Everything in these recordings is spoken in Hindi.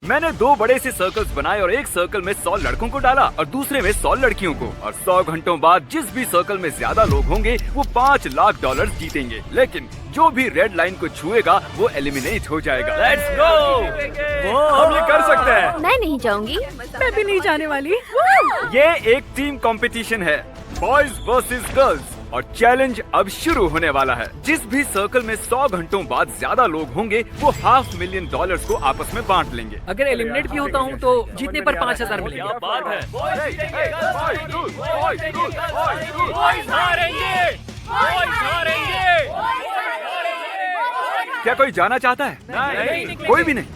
मैंने 2 बड़े से सर्कल्स बनाए और एक सर्कल में 100 लड़कों को डाला और दूसरे में 100 लड़कियों को, और 100 घंटों बाद जिस भी सर्कल में ज्यादा लोग होंगे वो $5 लाख जीतेंगे। लेकिन जो भी रेड लाइन को छुएगा वो एलिमिनेट हो जाएगा। लेट्स गो, हम ये कर सकते हैं। मैं नहीं जाऊंगी। मैं भी नहीं जाने वाली। ये एक टीम कंपटीशन है, बॉयज वर्सेस गर्ल्स, और चैलेंज अब शुरू होने वाला है। जिस भी सर्कल में 100 घंटों बाद ज्यादा लोग होंगे वो $500,000 को आपस में बांट लेंगे। अगर एलिमिनेट भी होता हूँ तो जीतने पर 5,000 मिलेंगे। क्या बात है। क्या कोई जाना चाहता है? नहीं। कोई भी नहीं।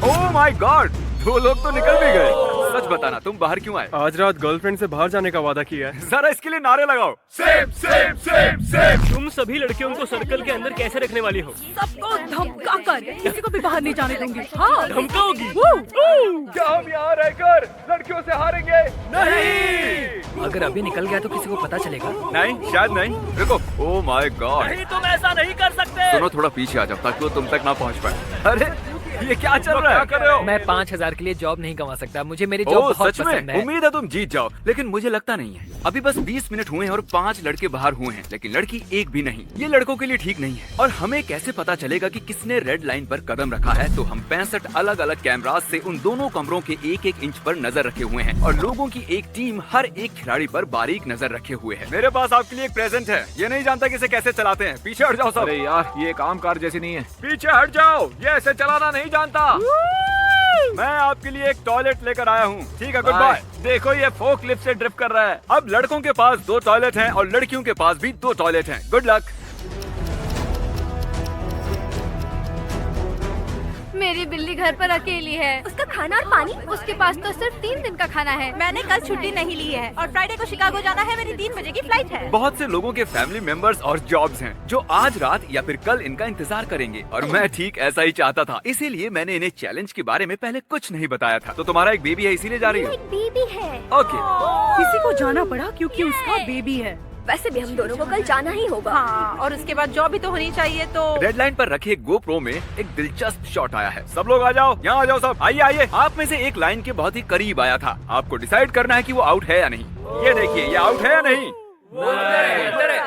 ओह माय गॉड, 2 लोग तो निकल भी गए। सच बताना, तुम बाहर क्यों आए? आज रात गर्लफ्रेंड से बाहर जाने का वादा किया है। जरा इसके लिए नारे लगाओ। Same same same same. तुम सभी लड़कियों को सर्कल के अंदर कैसे रखने वाली हो? सबको धमका कर किसी को भी बाहर नहीं जाने दूंगी। हाँ, धमकाओगी? क्या हम यहाँ रहकर लड़कियों से हारेंगे? नहीं। अगर अभी निकल गया तो किसी को पता चलेगा? नहीं, शायद नहीं। रुको, ओह माय गॉड। नहीं, तुम ऐसा नहीं कर सकते। सुनो, थोड़ा पीछे आ जाओ ताकि वो तुम तक ना पहुँच पाए। अरे ये क्या चल रहा है? क्या कर रहे हो? मैं 5,000 के लिए जॉब नहीं गंवा सकता। मुझे मेरी जॉब ओह बहुत सच पसंद में? है। उम्मीद है तुम जीत जाओ, लेकिन मुझे लगता नहीं है। अभी बस 20 मिनट हुए हैं और 5 लड़के बाहर हुए हैं, लेकिन लड़की एक भी नहीं। ये लड़कों के लिए ठीक नहीं है। और हमें कैसे पता चलेगा कि किसने रेड लाइन पर कदम रखा है? तो हम 65 अलग अलग कैमरास से उन दोनों कमरों के 1-1 इंच पर नजर रखे हुए हैं, और लोगों की एक टीम हर एक खिलाड़ी पर बारीक नजर रखे हुए है। मेरे पास आपके लिए एक प्रेजेंट है। ये नहीं जानता कि इसे कैसे चलाते हैं। पीछे हट जाओ सब। अरे यार, ये काम कार जैसी नहीं है। पीछे हट जाओ, ये ऐसे चलाना नहीं जानता। मैं आपके लिए एक टॉयलेट लेकर आया हूँ। ठीक है, गुड बाय। देखो, ये फोक लिफ्ट से ड्रिफ्ट कर रहा है। अब लड़कों के पास 2 टॉयलेट हैं और लड़कियों के पास भी 2 टॉयलेट हैं। Good luck. मेरी बिल्ली घर पर अकेली है। उसका खाना और पानी, उसके पास तो सिर्फ 3 दिन का खाना है। मैंने कल छुट्टी नहीं ली है और फ्राइडे को शिकागो जाना है। मेरी 3 बजे की फ्लाइट है। बहुत से लोगों के फैमिली मेंबर्स और जॉब्स हैं जो आज रात या फिर कल इनका इंतजार करेंगे, और मैं ठीक ऐसा ही चाहता था। इसीलिए मैंने इन्हें चैलेंज के बारे में पहले कुछ नहीं बताया था। तो तुम्हारा एक बेबी है, इसीलिए जा रही हो? एक बेबी है। ओके। किसी को जाना पड़ा क्योंकि उसका बेबी है। वैसे भी हम दोनों को कल जाना ही होगा। हाँ, और उसके बाद जॉब भी तो होनी चाहिए। तो रेड लाइन पर रखे गोप्रो में एक दिलचस्प शॉट आया है। सब लोग आ जाओ, यहाँ आ जाओ सब। आइए आइए। आप में से एक लाइन के बहुत ही करीब आया था। आपको डिसाइड करना है कि वो आउट है या नहीं। ये देखिए, ये आउट है या नहीं।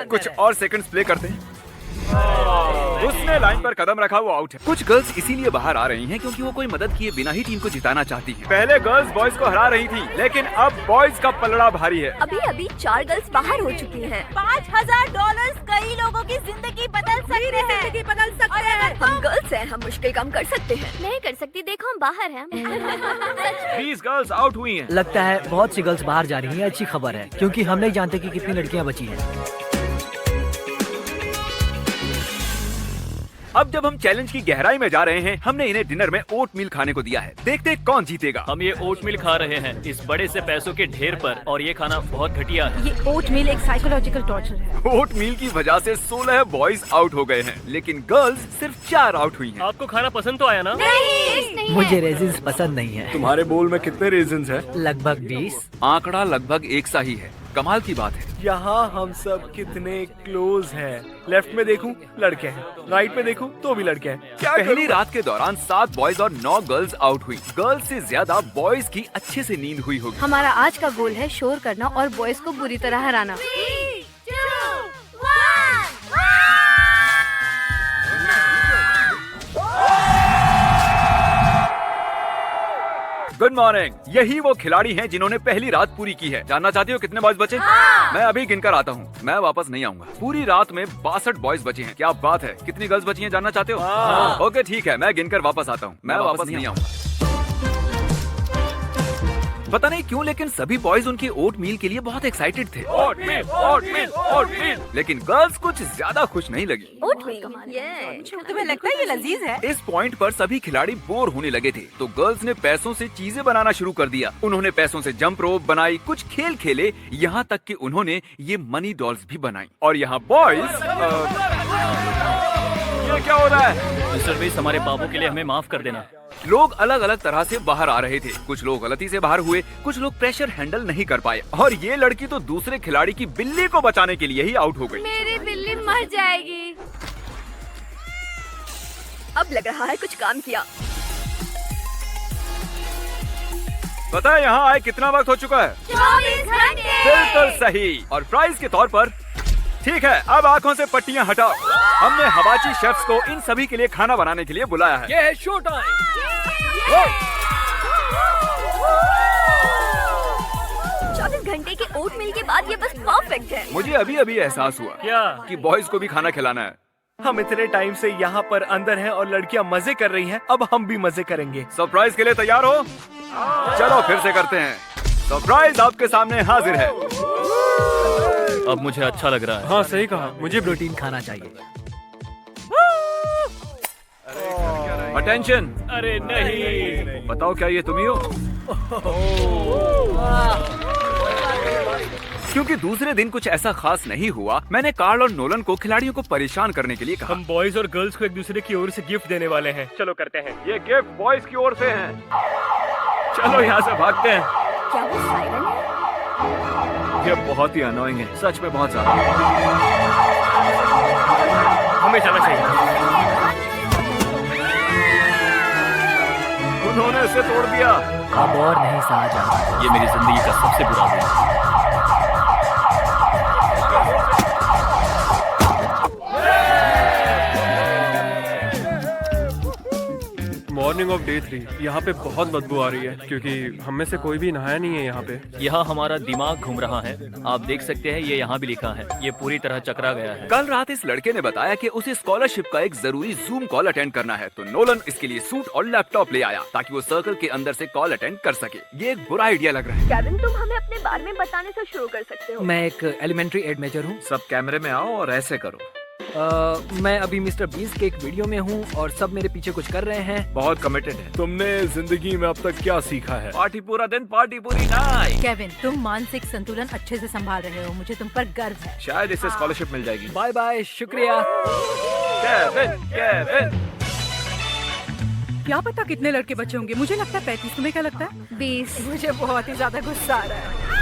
कुछ और सेकंड्स प्ले करते हैं। उसने लाइन पर कदम रखा, वो आउट है। कुछ गर्ल्स इसीलिए बाहर आ रही हैं क्योंकि वो कोई मदद किए बिना ही टीम को जिताना चाहती हैं। पहले गर्ल्स बॉयज को हरा रही थी, लेकिन अब बॉयज का पलड़ा भारी है। अभी 4 गर्ल्स बाहर हो चुकी हैं। $5,000 कई लोगों की जिंदगी बदल सकते हैं। हम गर्ल्स हैं, हम मुश्किल काम कर सकते हैं। नहीं कर सकती, देखो हम बाहर हैं। 20 गर्ल्स आउट हुई हैं। लगता है बहुत सी गर्ल्स बाहर जा रही हैं। अच्छी खबर है, क्योंकि हम नहीं जानते कि कितनी लड़कियां बची हैं। अब जब हम चैलेंज की गहराई में जा रहे हैं, हमने इन्हें डिनर में ओट मील खाने को दिया है। देखते हैं कौन जीतेगा। हम ये ओट मिल खा रहे हैं इस बड़े से पैसों के ढेर पर, और ये खाना बहुत घटिया है। ये ओट मील एक साइकोलॉजिकल टॉर्चर है। ओट मील की वजह से 16 बॉयज आउट हो गए हैं, लेकिन गर्ल्स सिर्फ 4 आउट हुई हैं। आपको खाना पसंद तो आया ना? नहीं मुझे रेजिन्स पसंद नहीं है। तुम्हारे बोल में कितने रीजंस हैं? लगभग 20। आंकड़ा लगभग एक सा ही है। कमाल की बात है। यहाँ हम सब कितने क्लोज हैं। लेफ्ट में देखूं लड़के हैं, राइट में देखूं तो भी लड़के हैं। क्या पहली रात के दौरान 7 बॉयज और 9 गर्ल्स आउट हुई। गर्ल्स से ज्यादा बॉयज की अच्छे से नींद हुई होगी। हमारा आज का गोल है शोर करना और बॉयज को बुरी तरह हराना। Good morning. यही वो खिलाड़ी हैं जिन्होंने पहली रात पूरी की है। जानना चाहती हो कितने बॉयज बचे? मैं अभी गिनकर आता हूँ, मैं वापस नहीं आऊंगा। पूरी रात में 62 बॉयज बचे हैं। क्या बात है। कितनी गर्ल्स बची हैं जानना चाहते हो? ओके ठीक है, मैं गिनकर वापस आता हूँ। मैं वापस नहीं आऊंगा। पता नहीं क्यों, लेकिन सभी बॉयज उनके ओट मील के लिए बहुत एक्साइटेड थे। ओट मील, ओट मील, ओट मील। लेकिन गर्ल्स कुछ ज्यादा खुश नहीं लगी। ओट मील, तुम्हें लगता है ये लजीज है? इस पॉइंट पर सभी खिलाड़ी बोर होने लगे थे, तो गर्ल्स ने पैसों से चीजें बनाना शुरू कर दिया। उन्होंने पैसों से जंप रोप बनाई, कुछ खेल खेले, यहाँ तक कि उन्होंने ये मनी डॉल्स भी बनाई। और यहाँ बॉयज ये क्या हो रहा है? मिस्टर बीस, हमारे बाबू के लिए हमें माफ कर देना। लोग अलग अलग तरह से बाहर आ रहे थे। कुछ लोग गलती से बाहर हुए, कुछ लोग प्रेशर हैंडल नहीं कर पाए, और ये लड़की तो दूसरे खिलाड़ी की बिल्ली को बचाने के लिए ही आउट हो गई। मेरी बिल्ली मर जाएगी। अब लग रहा है कुछ काम किया। पता है यहाँ आए कितना वक्त हो चुका है? 24 घंटे। बिल्कुल सही। और प्राइज के तौर पर ठीक है, अब आंखों से पट्टियां हटाओ। हमने हवाची शेफ्स को इन सभी के लिए खाना बनाने के लिए बुलाया है। ये है शो टाइम। 24 घंटे के ओट मिल के बाद ये बस परफेक्ट है। मुझे अभी अभी एहसास हुआ क्या? कि बॉयज को भी खाना खिलाना है। हम इतने टाइम से यहाँ पर अंदर हैं और लड़कियाँ मजे कर रही हैं, अब हम भी मजे करेंगे। सरप्राइज के लिए तैयार हो? चलो फिर से करते हैं। सरप्राइज आपके सामने हाजिर है। अब मुझे अच्छा लग रहा है। हाँ सही कहा, मुझे प्रोटीन खाना चाहिए। अटेंशन। अरे नहीं। बताओ क्या ये तुम ही हो? क्योंकि दूसरे दिन कुछ ऐसा खास नहीं हुआ, मैंने कार्ल और नोलन को खिलाड़ियों को परेशान करने के लिए कहा। हम बॉयज और गर्ल्स को एक दूसरे की ओर से गिफ्ट देने वाले हैं। चलो करते हैं। ये गिफ्ट बॉयज की ओर से है। चलो यहाँ से भागते हैं। क्या वो सायरन है? ये बहुत ही अनोइंग है, सच में बहुत ज्यादा। हमें जाना चाहिए। उन्होंने इसे तोड़ दिया। अब और नहीं सहा जाना। ये मेरी जिंदगी का सबसे बुरा दिन है। Morning of day 3। यहाँ पे बहुत बदबू आ रही है क्योंकि हम में से कोई भी नहाया नहीं है यहाँ पे। यहाँ हमारा दिमाग घूम रहा है। आप देख सकते हैं ये यहाँ भी लिखा है। ये पूरी तरह चकरा गया है। कल रात इस लड़के ने बताया कि उसे स्कॉलरशिप का एक जरूरी जूम कॉल अटेंड करना है, तो नोलन इसके लिए सूट और लैपटॉप ले आया ताकि वो सर्कल के अंदर से कॉल अटेंड कर सके। ये एक बुरा आइडिया लग रहा है। केविन, तुम हमें अपने बारे में बताने से शुरू कर सकते हो। मैं एक एलिमेंट्री एड मेजर हूँ। सब कैमरे में आओ और ऐसे करो। मैं अभी मिस्टर बीस्ट के एक वीडियो में हूँ और सब मेरे पीछे कुछ कर रहे हैं। बहुत कमिटेड है। तुमने जिंदगी में अब तक क्या सीखा है? पार्टी पूरा दिन, पार्टी पूरी नाइट। केविन, तुम मानसिक संतुलन अच्छे से संभाल रहे हो। मुझे तुम पर गर्व है। शायद इससे स्कॉलरशिप मिल जाएगी। बाय बाय, शुक्रिया। Kevin, Kevin. क्या पता कितने लड़के बचे होंगे। मुझे लगता है 35। तुम्हें क्या लगता है? 20। मुझे बहुत ही ज्यादा गुस्सा आ रहा है।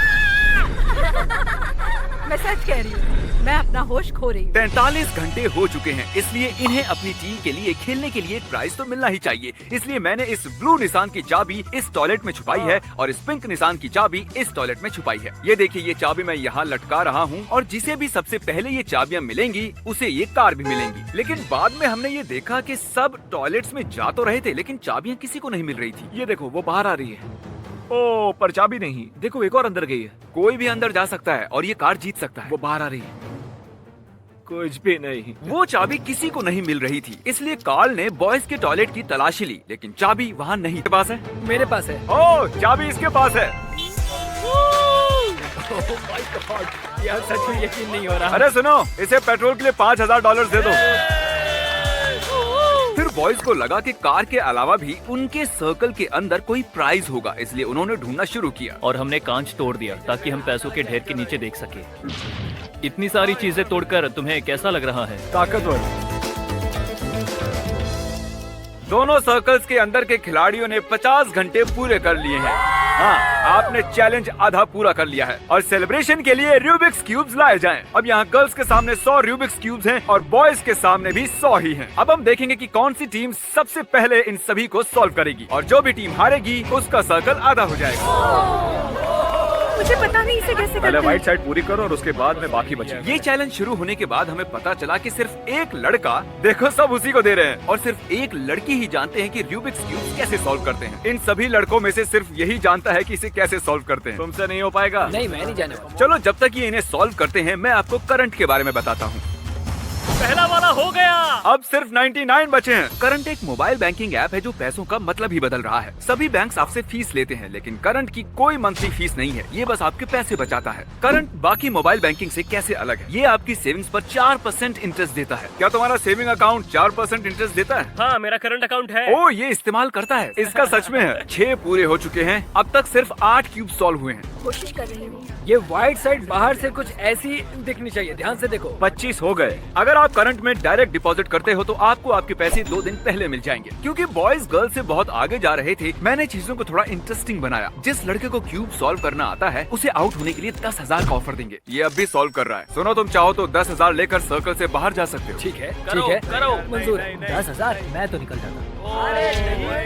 मैं सच कह रही हूँ, मैं अपना होश खो रही हूँ। 43 घंटे हो चुके हैं, इसलिए इन्हें अपनी टीम के लिए खेलने के लिए एक प्राइज तो मिलना ही चाहिए। इसलिए मैंने इस ब्लू निशान की चाबी इस टॉयलेट में छुपाई है और इस पिंक निशान की चाबी इस टॉयलेट में छुपाई है। ये देखिए, ये चाबी मैं यहाँ लटका रहा हूँ और जिसे भी सबसे पहले ये चाबियाँ मिलेंगी उसे ये कार भी मिलेंगी। लेकिन बाद में हमने ये देखा कि सब टॉयलेट्स में जा तो रहे थे लेकिन चाबियाँ किसी को नहीं मिल रही थी। ये देखो, वो बाहर आ रही है। ओ, पर चाबी नहीं। देखो, एक और अंदर गई है। कोई भी अंदर जा सकता है और ये कार जीत सकता है। वो बाहर आ रही है। कुछ भी नहीं। वो चाबी किसी को नहीं मिल रही थी, इसलिए कार्ल ने बॉयज के टॉयलेट की तलाशी ली, लेकिन चाबी वहाँ नहीं। के पास है? मेरे पास है। ओह, चाबी इसके पास है। यार सच में यकीन नहीं हो रहा। अरे सुनो, इसे पेट्रोल के लिए $5000 दे दो। फिर बॉयज को लगा कि कार के अलावा भी उनके सर्कल के अंदर कोई प्राइज होगा, इसलिए उन्होंने ढूंढना शुरू किया। और हमने कांच तोड़ दिया ताकि हम पैसों के ढेर के नीचे देख सके। इतनी सारी चीजें तोड़कर तुम्हें कैसा लग रहा है? ताकतवर। दोनों सर्कल्स के अंदर के खिलाड़ियों ने 50 घंटे पूरे कर लिए हैं। हाँ, आपने चैलेंज आधा पूरा कर लिया है और सेलिब्रेशन के लिए रूबिक्स क्यूब्स लाए जाएं। अब यहाँ गर्ल्स के सामने 100 रूबिक्स क्यूब्स हैं और बॉयज के सामने भी 100 ही हैं। अब हम देखेंगे कि कौन सी टीम सबसे पहले इन सभी को सॉल्व करेगी और जो भी टीम हारेगी उसका सर्कल आधा हो जाएगा। मुझे पता नहीं इसे कैसे पहले करते हैं। व्हाइट साइड पूरी करो और उसके बाद में बाकी बचे। ये चैलेंज शुरू होने के बाद हमें पता चला कि सिर्फ एक लड़का, देखो सब उसी को दे रहे हैं, और सिर्फ एक लड़की ही जानते हैं कि रूबिक्स क्यूब कैसे सॉल्व करते हैं। इन सभी लड़कों में से सिर्फ यही जानता है कि इसे कैसे सॉल्व करते हैं। तुमसे नहीं हो पाएगा। नहीं, मैं नहीं जाने। चलो, जब तक ये इन्हें सॉल्व करते हैं मैं आपको करंट के बारे में बताता हूँ। पहला वाला हो गया। अब सिर्फ 99 बचे हैं। करंट एक मोबाइल बैंकिंग ऐप है जो पैसों का मतलब ही बदल रहा है। सभी बैंक्स आपसे फीस लेते हैं, लेकिन करंट की कोई मंथली फीस नहीं है। ये बस आपके पैसे बचाता है। करंट बाकी मोबाइल बैंकिंग से कैसे अलग है? ये आपकी सेविंग्स पर 4% इंटरेस्ट देता है। क्या तुम्हारा सेविंग अकाउंट 4% इंटरेस्ट देता है? हाँ, मेरा करंट अकाउंट है। ओ, ये इस्तेमाल करता है। इसका सच में है। 6 पूरे हो चुके हैं। अब तक सिर्फ 8 क्यूब सॉल्व हुए हैं। कोशिश कर रही हूँ। ये व्हाइट साइड बाहर से कुछ ऐसी दिखनी चाहिए, ध्यान से देखो। 25 हो गए। अगर आप करंट में डायरेक्ट डिपॉजिट करते हो तो आपको आपके पैसे 2 दिन पहले मिल जाएंगे। क्योंकि बॉयज गर्ल्स से बहुत आगे जा रहे थे, मैंने चीजों को थोड़ा इंटरेस्टिंग बनाया। जिस लड़के को क्यूब सॉल्व करना आता है उसे आउट होने के लिए 10,000 का ऑफर देंगे। ये अब भी सॉल्व कर रहा है। सुनो, तुम चाहो तो 10,000 लेकर सर्कल से बाहर जा सकते हो। ठीक है, करो, ठीक है, करो। मंजूर है। 10,000 मैं तो निकल जाता। अरे,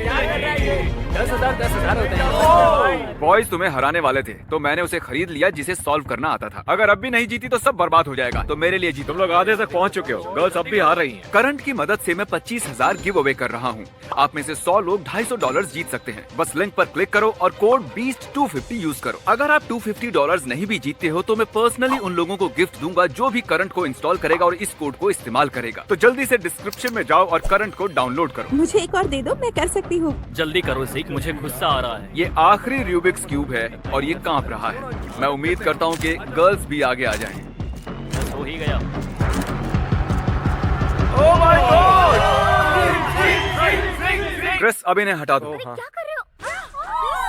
क्या कर रहा है ये? 10,000 होते हैं। बॉयज तुम्हें हराने वाले थे तो मैंने उसे खरीद लिया जिसे सॉल्व करना आता था। अगर अब भी नहीं जीती तो सब बर्बाद हो जाएगा। तो मेरे लिए जीतो। तुम लोग आधे तक पहुंच चुके हो। गर्ल्स अब भी हार रही हैं। करंट की मदद से मैं 25,000 गिव अवे कर रहा हूँ। आप में से 100 लोग $250 जीत सकते हैं। बस लिंक पर क्लिक करो और कोड BEAST250 यूज करो। अगर आप $250 नहीं भी जीतते हो तो मैं पर्सनली उन लोगों को गिफ्ट दूंगा जो भी करंट को इंस्टॉल करेगा और इस कोड को इस्तेमाल करेगा। तो जल्दी से डिस्क्रिप्शन में जाओ और करंट को डाउनलोड करो। मुझे एक और दे दो, मैं कर सकती हूँ। जल्दी करो ज़ीक, मुझे गुस्सा आ रहा है। ये आखिरी रूबिक्स क्यूब है और ये कांप रहा है। मैं उम्मीद करता हूँ कि गर्ल्स भी आगे आ जाएं। बस हो ही गया। Oh my God! क्रिस अब इन्हें हटा दो। क्या कर रहे हो?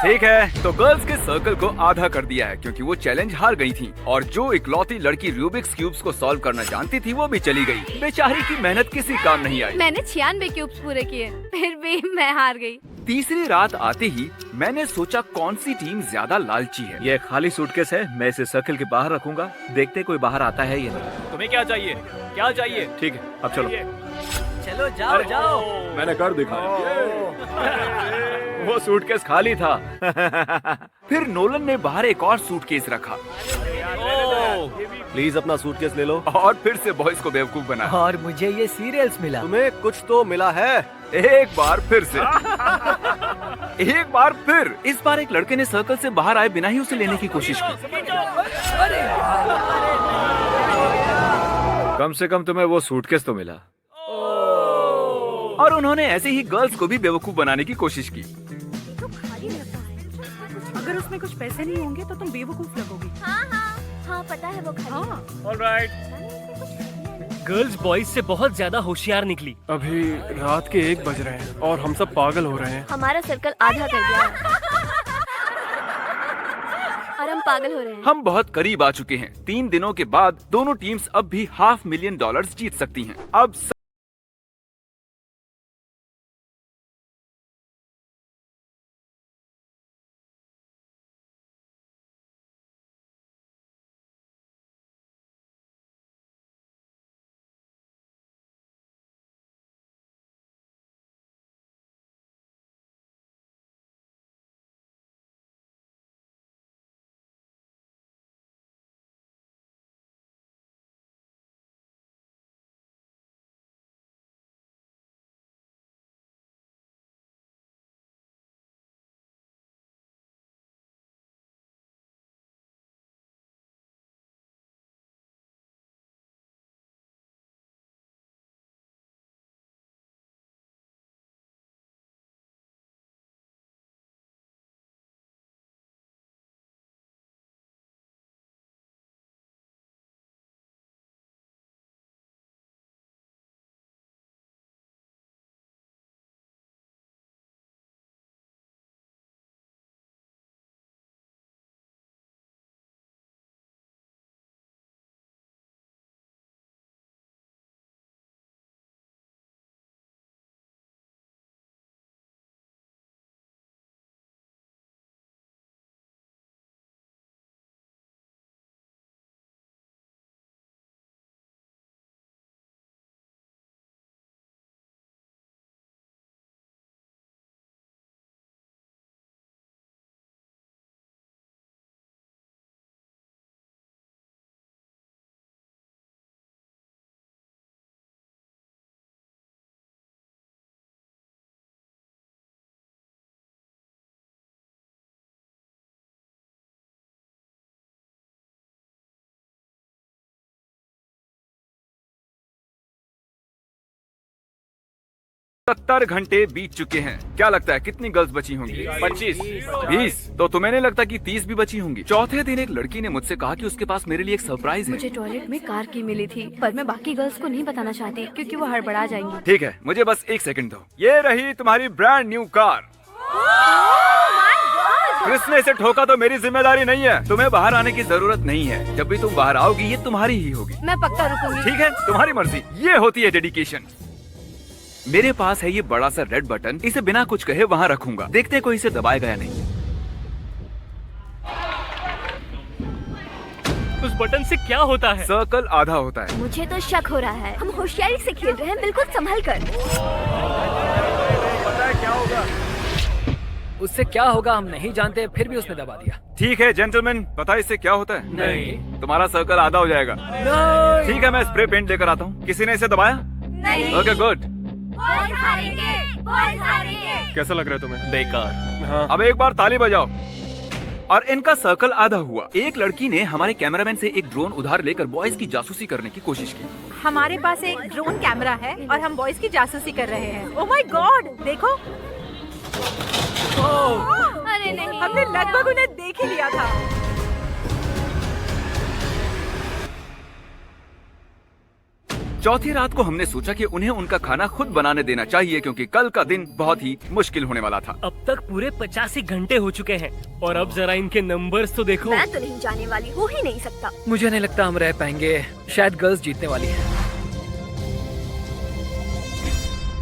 ठीक है, तो गर्ल्स के सर्कल को आधा कर दिया है क्योंकि वो चैलेंज हार गई थी और जो इकलौती लड़की रूबिक्स क्यूब्स को सॉल्व करना जानती थी वो भी चली गई। बेचारी की मेहनत किसी काम नहीं आई। मैंने 96 क्यूब्स पूरे किए, फिर भी मैं हार गई। तीसरी रात आते ही मैंने सोचा कौन सी टीम ज्यादा लालची है। ये खाली सूटकेस है, मैं इसे सर्कल के बाहर रखूंगा। देखते कोई बाहर आता है या नहीं। तुम्हें क्या चाहिए? क्या चाहिए? ठीक है, अब चलो। चलो जाओ जाओ। मैंने कर दिखाया। वो सूटकेस खाली था। फिर नोलन ने बाहर एक और सूटकेस रखा प्लीज अपना सूटकेस ले लो। और फिर से बॉयज को बेवकूफ बनाया। और मुझे ये सीरियल्स मिला। तुम्हें कुछ तो मिला है। एक बार फिर से एक बार फिर। इस बार एक लड़के ने सर्कल से बाहर आए बिना ही उसे लेने की कोशिश की। कम से कम तुम्हें वो सूटकेस तो मिला। और उन्होंने ऐसे ही गर्ल्स को भी बेवकूफ बनाने की कोशिश की। अगर उसमें कुछ पैसे नहीं होंगे तो तुम बेवकूफ लगोगी। हाँ, पता है वो खाली। हाँ। ऑलराइट। गर्ल्स बॉयज से बहुत ज्यादा होशियार निकली। अभी रात के 1 बज रहे हैं और हम सब पागल हो रहे हैं। हमारा सर्कल आधा कर दिया है और हम पागल हो रहे हैं। हम बहुत करीब आ चुके हैं। 3 दिनों के बाद दोनों टीम्स अब भी $500,000 जीत सकती हैं। अब सत्तर घंटे बीत चुके हैं। क्या लगता है कितनी गर्ल्स बची होंगी? 25, 20। तो तुम्हें नहीं लगता कि 30 भी बची होंगी? चौथे दिन एक लड़की ने मुझसे कहा कि उसके पास मेरे लिए एक सरप्राइज है। मुझे टॉयलेट में कार की मिली थी, पर मैं बाकी गर्ल्स को नहीं बताना चाहती क्योंकि वो हड़बड़ा जाएंगी। ठीक है, मुझे बस 1 सेकंड दो। ये रही तुम्हारी ब्रांड न्यू कार। क्रिस ने इसे ठोका तो मेरी जिम्मेदारी नहीं है। तुम्हें बाहर आने की जरूरत नहीं है। जब भी तुम बाहर आओगी ये तुम्हारी ही होगी। मैं पक्का रुकूंगी। ठीक है, तुम्हारी मर्जी। ये होती है डेडिकेशन। मेरे पास है ये बड़ा सा रेड बटन। इसे बिना कुछ कहे वहाँ रखूंगा। देखते हैं कोई इसे दबाएगा या नहीं। उस बटन से क्या होता है? सर्कल आधा होता है। मुझे तो शक हो रहा है। हम होशियारी से खेल रहे हैं, बिल्कुल संभल कर। पता है क्या होगा? उससे क्या होगा हम नहीं जानते, फिर भी उसने दबा दिया। ठीक है जेंटलमैन, पता है इससे क्या होता है? नहीं। तुम्हारा सर्कल आधा हो जाएगा। ठीक है, मैं स्प्रे पेंट लेकर आता हूँ। किसी ने इसे दबाया? नहीं। Okay good. बॉयज हारेंगे, बॉयज हारेंगे। कैसा लग रहा है तुम्हें? बेकार। हाँ। अब एक बार ताली बजाओ। और इनका सर्कल आधा हुआ। एक लड़की ने हमारे कैमरामैन से एक ड्रोन उधार लेकर बॉयज की जासूसी करने की कोशिश की। हमारे पास एक ड्रोन कैमरा है और हम बॉयज की जासूसी कर रहे हैं। ओह माय गॉड, देखो। अरे नहीं, हमने लगभग उन्हें देख ही लिया था। चौथी रात को हमने सोचा कि उन्हें उनका खाना खुद बनाने देना चाहिए, क्योंकि कल का दिन बहुत ही मुश्किल होने वाला था। अब तक पूरे 85 घंटे हो चुके हैं और अब जरा इनके नंबर्स तो देखो। मैं तो नहीं जाने वाली, हो ही नहीं सकता। मुझे नहीं लगता हम रह पाएंगे, शायद गर्ल्स जीतने वाली है।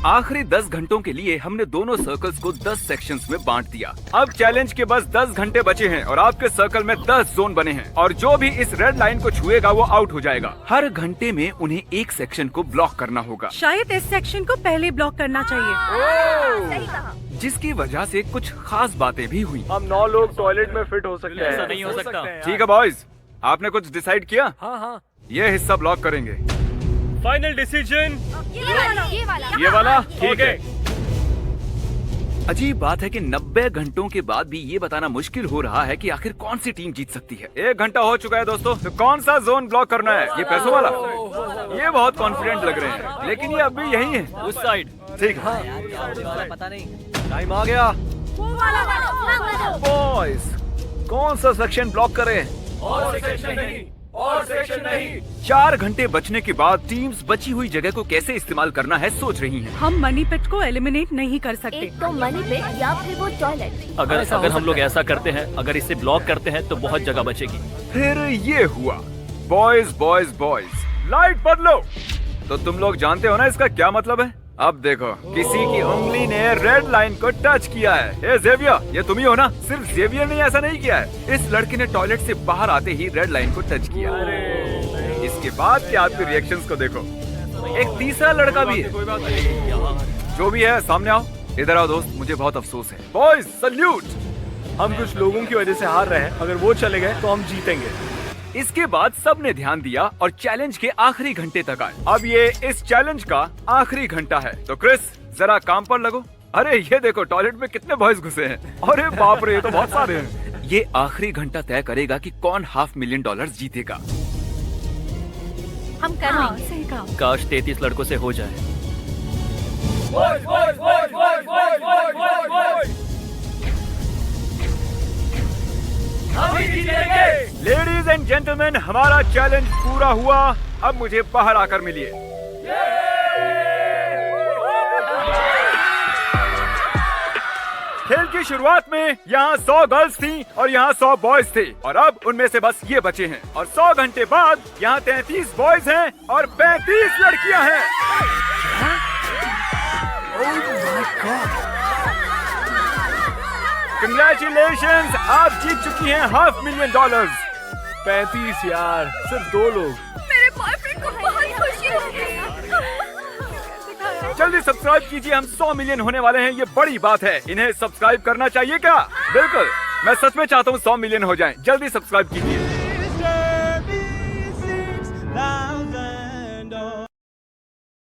आखिरी 10 घंटों के लिए हमने दोनों सर्कल्स को 10 सेक्शंस में बांट दिया। अब चैलेंज के बस 10 घंटे बचे हैं और आपके सर्कल में 10 जोन बने हैं और जो भी इस रेड लाइन को छुएगा वो आउट हो जाएगा। हर घंटे में उन्हें एक सेक्शन को ब्लॉक करना होगा। शायद इस सेक्शन को पहले ब्लॉक करना चाहिए। सही कहा। जिसकी वजह से कुछ खास बातें भी हुई। हम 9 लोग टॉयलेट में फिट हो सकते हैं। ऐसा नहीं हो सकता। ठीक है बॉयज, आपने कुछ डिसाइड किया? हाँ। ये हिस्सा ब्लॉक करेंगे। फाइनल डिसीजन ये वाला ठीक है। अजीब बात है कि 90 घंटों के बाद भी ये बताना मुश्किल हो रहा है कि आखिर कौन सी टीम जीत सकती है। 1 घंटा हो चुका है दोस्तों, तो कौन सा जोन ब्लॉक करना है? ये पैसों वाला? ये बहुत कॉन्फिडेंट लग रहे हैं, लेकिन ये अब भी यही है। उस साइड। ठीक है, पता नहीं। टाइम आ गया। बॉयज, कौन सा सेक्शन ब्लॉक करें? और सेक्शन नहीं। 4 घंटे बचने के बाद टीम्स बची हुई जगह को कैसे इस्तेमाल करना है सोच रही हैं। हम मनी पिट को एलिमिनेट नहीं कर सकते। एक तो मनी पिट या फिर वो टॉयलेट। अगर हम लोग ऐसा करते हैं, अगर इसे ब्लॉक करते हैं तो बहुत जगह बचेगी। फिर ये हुआ। बॉयज बॉयज बॉयज, लाइट बदलो। तो तुम लोग जानते हो ना इसका क्या मतलब है? अब देखो, किसी की उंगली ने रेड लाइन को टच किया है। ए जेवियर, ये तुम ही हो ना? सिर्फ जेवियर ने ऐसा नहीं किया है, इस लड़के ने टॉयलेट से बाहर आते ही रेड लाइन को टच किया। इसके बाद के आपके रिएक्शंस को देखो। एक तीसरा लड़का भी है। जो भी है सामने आओ, इधर आओ दोस्त, मुझे बहुत अफसोस है। Boys salute. हम कुछ लोगों की वजह से हार रहे हैं, अगर वो चले गए तो हम जीतेंगे। इसके बाद सबने ध्यान दिया और चैलेंज के आखिरी घंटे तक आए। अब ये इस चैलेंज का आखिरी घंटा है, तो क्रिस जरा काम पर लगो। अरे ये देखो, टॉयलेट में कितने बॉयज घुसे हैं। अरे बाप रे, ये तो बहुत सारे हैं। ये आखिरी घंटा तय करेगा कि कौन $500,000 जीतेगा। हम कर लेंगे। सही कहा। काश 33 लड़कों से हो जाए। लेडीज एंड जेंटलमैन, हमारा चैलेंज पूरा हुआ। अब मुझे बाहर आकर मिलिए। खेल की शुरुआत में यहाँ 100 गर्ल्स थी और यहाँ 100 बॉयज थे, और अब उनमें से बस ये बचे हैं। और 100 घंटे बाद यहाँ 33 बॉयज हैं और 35 लड़कियाँ हैं। Congratulations, आप जीत चुकी हैं $500,000। 35 यार, सिर्फ 2 लोग। मेरे बॉयफ्रेंड को बहुत खुशी होगी। जल्दी सब्सक्राइब कीजिए, हम 100 मिलियन होने वाले हैं, ये बड़ी बात है। इन्हें सब्सक्राइब करना चाहिए क्या? बिल्कुल, मैं सच में चाहता हूँ 100 मिलियन हो जाएं। जल्दी सब्सक्राइब कीजिए।